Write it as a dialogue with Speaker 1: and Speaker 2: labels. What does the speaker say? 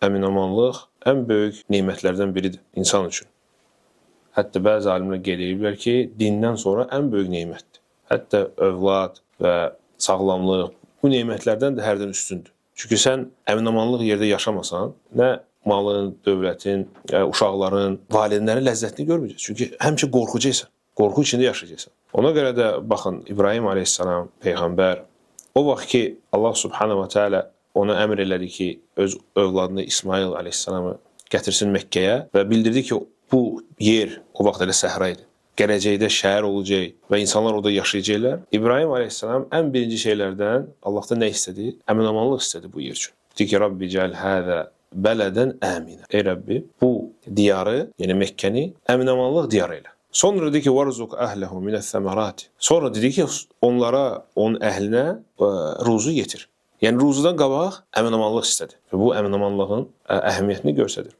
Speaker 1: əminamanlıq ən böyük nemətlərdən biridir insan üçün. Hətta bəzi alimlər qeyd edirlər ki, dindən sonra ən böyük nemətdir. Hətta övlad və sağlamlıq bu nemətlərdən də hərdən üstündür. Çünki sən əminamanlıq yerdə yaşamasan, nə malın, dövlətin, uşaqların, valideynlərin ləzzətini görməyəcəksən. Çünki həmişə qorxucaysan, qorxu içində yaşayacaqsan. Ona görə də baxın, İbrahim aleyhissalam, Peyğəmbər, o vaxt ki, Allah subhanahu wa ta'ala ona əmr elədi ki, öz övladını İsmail aleyhissalamı gətirsin Məkkəyə və bildirdi ki, bu yer o vaxt elə səhra idi. Gələcəkdə şəhər olacaq və insanlar orada yaşayacaqlar. İbrahim aleyhissalam ən birinci şeylərdən Allahdan nə istədi? Əminamanlıq istədi bu yer üçün. Dedi ki, Rabbi cəl həzə bələdən əminə. Ey Rəbbi, bu diyarı, yəni Məkkəni əminamanlıq diyarı elə. Sonra dedi ki, وَرْزُقْ أَهْلَهُ مِنَ الثَّمَرَاتِ. Sonra dedi ki, onlara, onun əhlinə ruzu yetir. Yəni ruzudan qabaq əminamanlıq istədi. Və bu əminamanlığın əhəmiyyətini göstərir.